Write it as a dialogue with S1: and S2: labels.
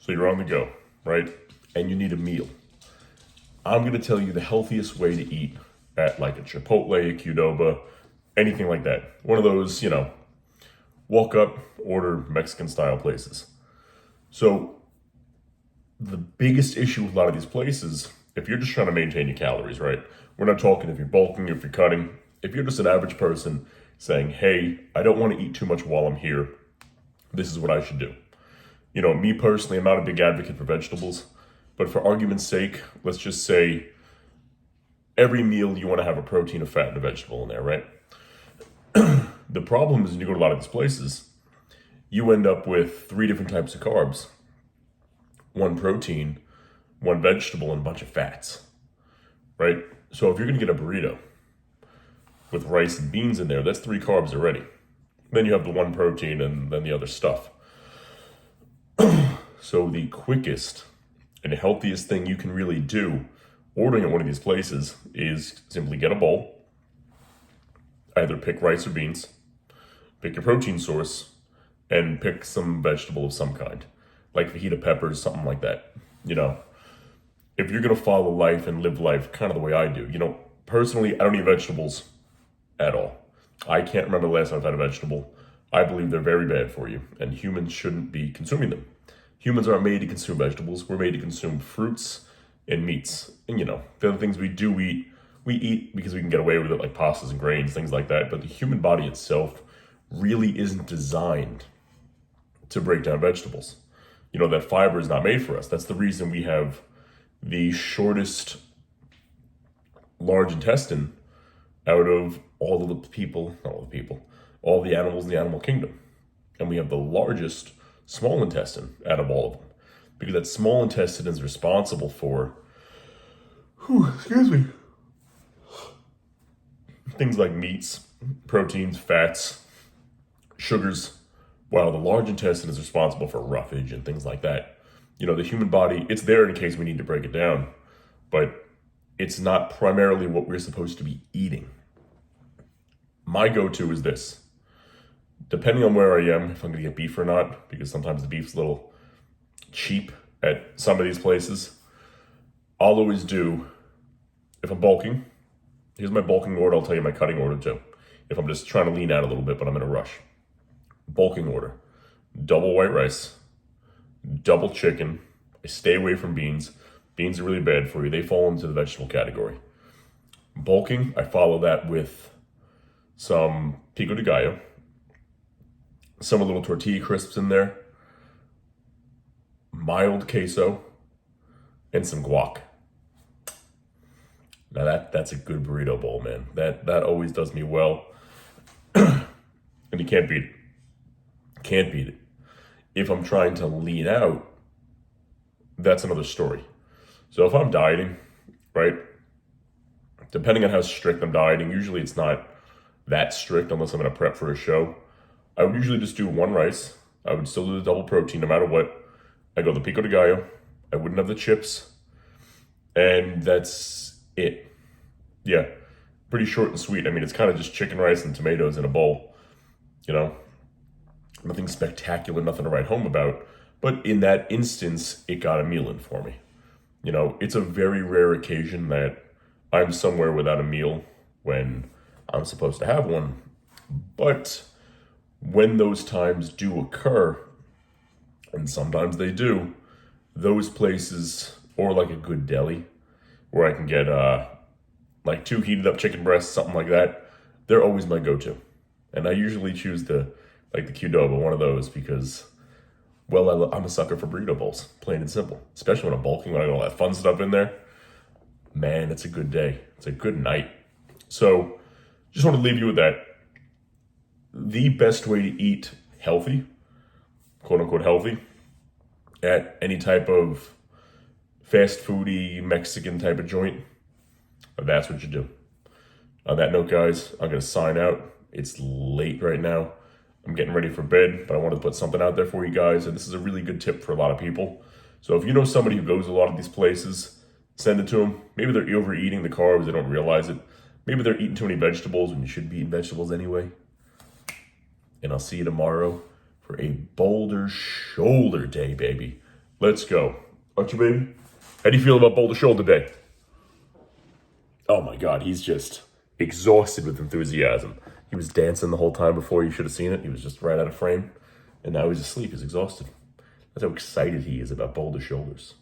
S1: So you're on the go, right? And you need a meal. I'm going to tell you the healthiest way to eat at like a Chipotle, a Qdoba, anything like that. One of those, walk up, order Mexican style places. So the biggest issue with a lot of these places, if you're just trying to maintain your calories, right? We're not talking if you're bulking, if you're cutting. If you're just an average person saying, hey, I don't want to eat too much while I'm here, this is what I should do. Me personally, I'm not a big advocate for vegetables, but for argument's sake, let's just say every meal you want to have a protein, a fat, and a vegetable in there, right? The problem is when you go to a lot of these places, you end up with 3 different types of carbs. 1 protein, 1 vegetable, and a bunch of fats, right? So if you're going to get a burrito with rice and beans in there, that's 3 carbs already. Then you have the 1 protein and then the other stuff. So the quickest and healthiest thing you can really do ordering at one of these places is simply get a bowl, either pick rice or beans, pick your protein source, and pick some vegetable of some kind, like fajita peppers, something like that. If you're going to follow life and live life kind of the way I do, personally, I don't eat vegetables at all. I can't remember the last time I've had a vegetable. I believe they're very bad for you, and humans shouldn't be consuming them. Humans aren't made to consume vegetables. We're made to consume fruits and meats. And, the other things we do eat, we eat because we can get away with it, like pastas and grains, things like that. But the human body itself really isn't designed to break down vegetables. That fiber is not made for us. That's the reason we have the shortest large intestine out of all the animals in the animal kingdom. And we have the largest small intestine out of all of them. Because that small intestine is responsible for, things like meats, proteins, fats, sugars, while the large intestine is responsible for roughage and things like that. The human body, it's there in case we need to break it down, but it's not primarily what we're supposed to be eating. My go-to is this. Depending on where I am, if I'm going to get beef or not, because sometimes the beef's a little cheap at some of these places, I'll always do, if I'm bulking, here's my bulking order, I'll tell you my cutting order too. If I'm just trying to lean out a little bit, but I'm in a rush. Bulking order, double white rice, double chicken. I stay away from beans. Beans are really bad for you. They fall into the vegetable category. Bulking, I follow that with some pico de gallo, some little tortilla crisps in there, mild queso, and some guac. Now that's a good burrito bowl, man. That always does me well. And you can't beat it. Can't beat it. If I'm trying to lean out, that's another story. So if I'm dieting, right, depending on how strict I'm dieting, usually it's not that strict unless I'm going to prep for a show. I would usually just do 1 rice. I would still do the double protein no matter what. I go the pico de gallo. I wouldn't have the chips. And that's it. Yeah, pretty short and sweet. I mean, it's kind of just chicken, rice, and tomatoes in a bowl. Nothing spectacular, nothing to write home about. But in that instance, it got a meal in for me. It's a very rare occasion that I'm somewhere without a meal when I'm supposed to have one. But when those times do occur, and sometimes they do, those places, or like a good deli, where I can get like 2 heated up chicken breasts, something like that, they're always my go-to. And I usually choose the Qdoba, one of those, because, well, I'm a sucker for burrito bowls, plain and simple. Especially when I'm bulking, when I got all that fun stuff in there. Man, it's a good day. It's a good night. So, just want to leave you with that. The best way to eat healthy, quote unquote healthy, at any type of fast foody Mexican type of joint, that's what you do. On that note, guys, I'm going to sign out. It's late right now. I'm getting ready for bed, but I wanted to put something out there for you guys, and this is a really good tip for a lot of people. So if you know somebody who goes to a lot of these places, send it to them. Maybe they're overeating the carbs, they don't realize it. Maybe they're eating too many vegetables when you should be eating vegetables anyway. And I'll see you tomorrow for a Boulder Shoulder Day, baby. Let's go. Aren't you, baby? How do you feel about Boulder Shoulder Day? Oh my God, he's just exhausted with enthusiasm. He was dancing the whole time before. You should have seen it. He was just right out of frame. And now he's asleep. He's exhausted. That's how excited he is about Boulder Shoulders.